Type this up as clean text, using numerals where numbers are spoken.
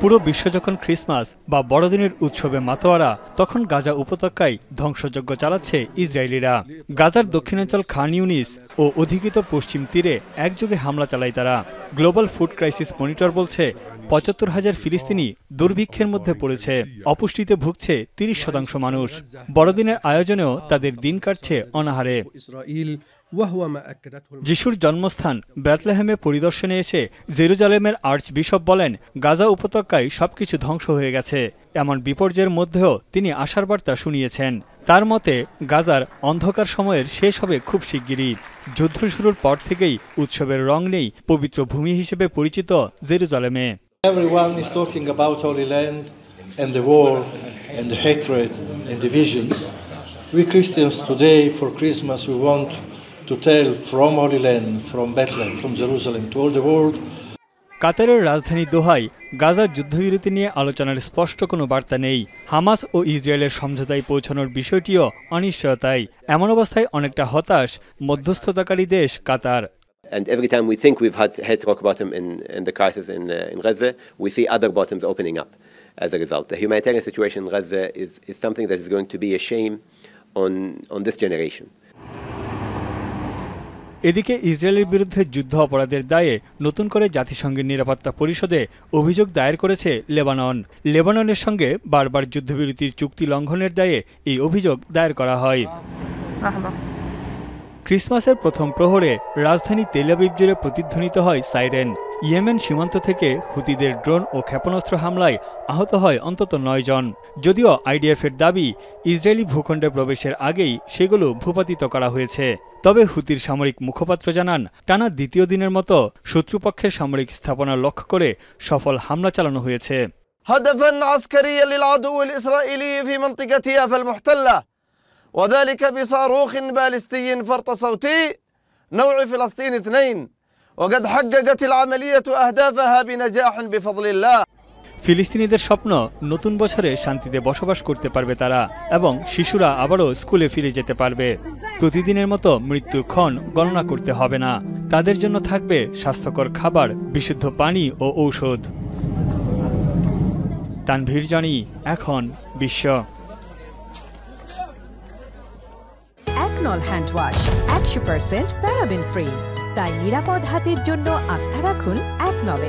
পুরো বিশ্ব যখন ক্রিসমাস বা বড়দিনের উৎসবে মাতোয়ারা, তখন গাজা উপত্যকায় ধ্বংসযজ্ঞ চালাচ্ছে ইসরায়েলিরা। গাজার দক্ষিণাঞ্চল খান ইউনিস ও অধিকৃত পশ্চিম তীরে একযোগে হামলা চালায় তারা। গ্লোবাল ফুড ক্রাইসিস মনিটর বলছে ৭৫,০০০ ফিলিস্তিনি দুর্ভিক্ষের মধ্যে পড়েছে, অপুষ্টিতে ভুগছে ৩০% মানুষ। বড়দিনের আয়োজনেও তাদের দিন কাটছে অনাহারে। যিশুর জন্মস্থান বেথলেহেমে পরিদর্শনে এসে জেরুজালেমের আর্চ বিশপ বলেন, গাজা উপত্যকায় সবকিছু ধ্বংস হয়ে গেছে। এমন বিপর্যয়ের মধ্যেও তিনি আশার বার্তা শুনিয়েছেন। তার মতে, গাজার অন্ধকার সময়ের শেষ হবে খুব শিগগিরই। যুদ্ধ শুরুর পর থেকেই উৎসবের রং নেই পবিত্র ভূমি হিসেবে পরিচিত জেরুজালেমে। Everyone is talking about Holy Land and the war and the hatred and divisions. We Christians today for Christmas we want to tell from Holy Land, from Bethlehem, from Jerusalem to all the world. কাতারের রাজধানী দোহায় গাজার যুদ্ধবিরতি নিয়ে আলোচনার স্পষ্ট কোনো বার্তা নেই। হামাস ও ইসরায়েলের সমঝোতায় পৌঁছানোর বিষয়টিও অনিশ্চয়তায়। এমন অবস্থায় অনেকটা হতাশ মধ্যস্থতাকারী দেশ কাতার। And every time we think we've had rock bottom in the crisis in Gaza, we see other bottoms opening up as a result. The humanitarian situation in Gaza is something that is going to be a shame on this generation. এদিকে ইসরায়েলের বিরুদ্ধে যুদ্ধ অপরাধের দায়ে নতুন করে জাতিসংঘের নিরাপত্তা পরিষদে অভিযোগ দায়ের করেছে লেবানন। লেবাননের সঙ্গে বারবার যুদ্ধবিরতির চুক্তি লঙ্ঘনের দায়ে এই অভিযোগ দায়ের করা হয়। ক্রিসমাসের প্রথম প্রহরে রাজধানী তেল আবিব জুড়ে প্রতিধ্বনিত হয় সাইরেন। ইয়েমেন সীমান্ত থেকে হুতিদের ড্রোন ও ক্ষেপণাস্ত্র হামলায় আহত হয় অন্তত ৯ জন। যদিও আইডিএফের দাবি, ইসরায়েলি ভূখণ্ডে প্রবেশের আগেই সেগুলো ভূপাতিত করা হয়েছে। তবে হুতির সামরিক মুখপাত্র জানান, টানা দ্বিতীয় দিনের মতো শত্রুপক্ষের সামরিক স্থাপনা লক্ষ্য করে সফল হামলা চালানো হয়েছে। هدفا عسكريا للعدو الإسرائيلي في منطقة يافا المحتلة، وذلك بصاروخ باليستي فرط صوتي نوع فلسطين 2، وقد حققت العملية أهدافها بنجاح بفضل الله। ফিলিস্তিনিদের স্বপ্ন, নতুন বছরে শান্তিতে বসবাস করতে পারবে তারা এবং শিশুরা আবারও স্কুলে ফিরে যেতে পারবে। প্রতিদিনের মতো মৃত্যুর ক্ষণ গণনা করতে হবে না। তাদের জন্য থাকবে স্বাস্থ্যকর খাবার, বিশুদ্ধ পানি ও ঔষধ। তানভীর জানি, এখন বিশ্ব। একনল হ্যান্ড ওয়াশ 100% প্যারাবেন ফ্রি, তাই নিরাপদ হাতের জন্য আস্থা রাখুন একনলে।